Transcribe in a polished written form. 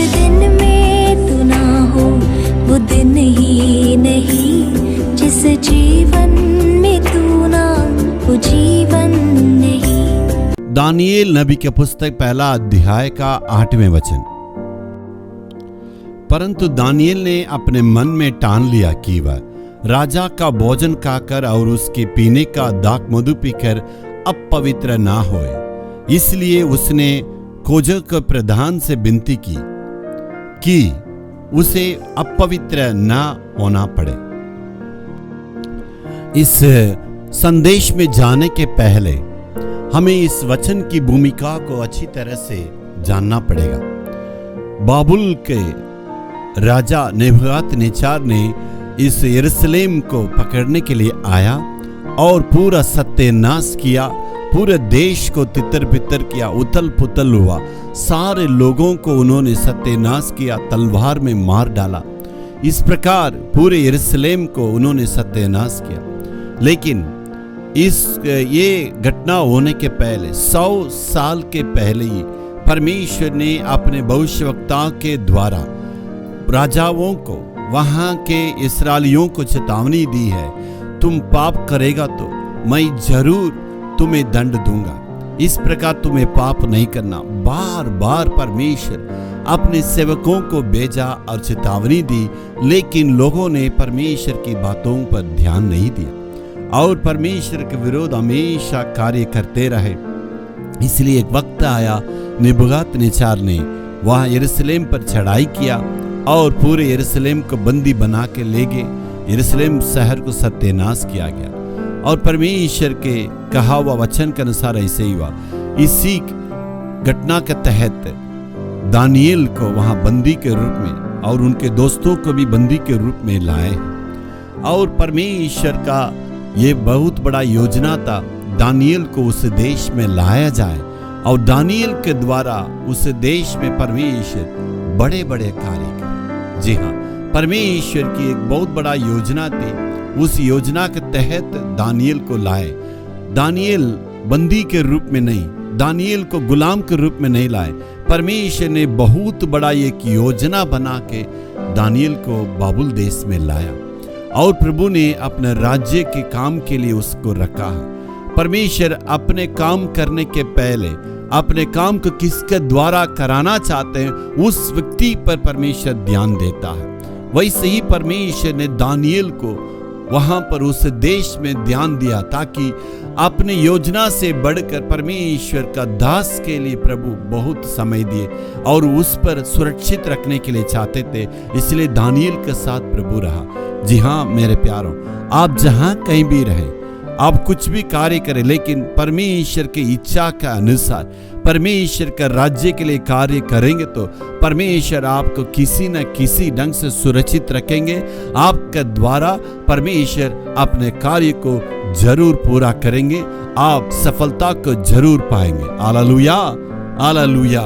दिन में तू ना हो वो दिन ही नहीं, जिस जीवन में तू ना वो जीवन नहीं। दानियेल नबी के पुस्तक पहला अध्याय का 8वें वचन। परंतु दानियेल ने अपने मन में ठान लिया कि वह राजा का भोजन खाकर और उसके पीने का दाख मधु पीकर अपवित्र ना होए। इसलिए उसने खोजक प्रधान से विनती की कि उसे अपवित्र ना होना पड़े। इस संदेश में जाने के पहले हमें इस वचन की भूमिका को अच्छी तरह से जानना पड़ेगा। बाबुल के राजा नेबूकदनेस्सर ने इस यरूशलेम को पकड़ने के लिए आया और पूरा सत्यानाश किया, पूरे देश को तितर बितर किया, उथल पुथल हुआ, सारे लोगों को उन्होंने सत्यानाश किया, तलवार में मार डाला। इस प्रकार पूरे यरूशलेम को उन्होंने सत्यानाश किया। लेकिन ये घटना होने के पहले 100 साल के पहले ही परमेश्वर ने अपने भविष्यवक्ताओं के द्वारा राजाओं को, वहां के इस्राएलियों को चेतावनी दी है, तुम पाप करेगा तो मैं जरूर तुम्हें दंड दूंगा, इस प्रकार तुम्हें पाप नहीं करना। बार बार परमेश्वर अपने सेवकों को भेजा और चेतावनी दी, लेकिन लोगों ने परमेश्वर की बातों पर ध्यान नहीं दिया और परमेश्वर के विरोध हमेशा कार्य करते रहे। इसलिए एक वक्त आया, नेबूकदनेस्सर ने वहां यरूशलेम पर चढ़ाई किया और पूरे यरूशलेम को बंदी बना के ले गए। यरूशलेम शहर को सत्यानाश किया गया और परमेश्वर के कहा हुआ वचन के अनुसार ऐसे ही हुआ। इसी घटना के तहत दानियेल को वहां बंदी के रूप में और उनके दोस्तों को भी बंदी के रूप में लाए और परमेश्वर का ये बहुत बड़ा योजना था, दानियेल को उस देश में लाया जाए और दानियेल के द्वारा उस देश में परमेश्वर बड़े बड़े कार्य करे। जी हाँ, परमेश्वर की एक बहुत बड़ा योजना थी। उस योजना के तहत दानियेल को लाए। दानियेल बंदी के रूप में नहीं, दानियेल को गुलाम के रूप में नहीं लाए। परमेश्वर ने बहुत बड़ा एक योजना बना के दानियेल को बाबुल देश में लाया और प्रभु ने अपने राज्य के काम के लिए उसको रखा है। परमेश्वर अपने काम करने के पहले अपने काम को किसके द्वारा कराना चाहते हैं उस व्यक्ति पर परमेश्वर ध्यान देता है। वैसे ही परमेश्वर ने दानियेल को वहां पर उस देश में ध्यान दिया ताकि अपने योजना से बढ़कर परमेश्वर का दास के लिए प्रभु बहुत समय दिए और उस पर सुरक्षित रखने के लिए चाहते थे। इसलिए दानियेल के साथ प्रभु रहा। जी हाँ मेरे प्यारों, आप जहां कहीं भी रहे, आप कुछ भी कार्य करें, लेकिन परमेश्वर की इच्छा के अनुसार परमेश्वर का राज्य के लिए कार्य करेंगे तो परमेश्वर आपको किसी न किसी ढंग से सुरक्षित रखेंगे। आपके द्वारा परमेश्वर अपने कार्य को जरूर पूरा करेंगे, आप सफलता को जरूर पाएंगे। Hallelujah, hallelujah.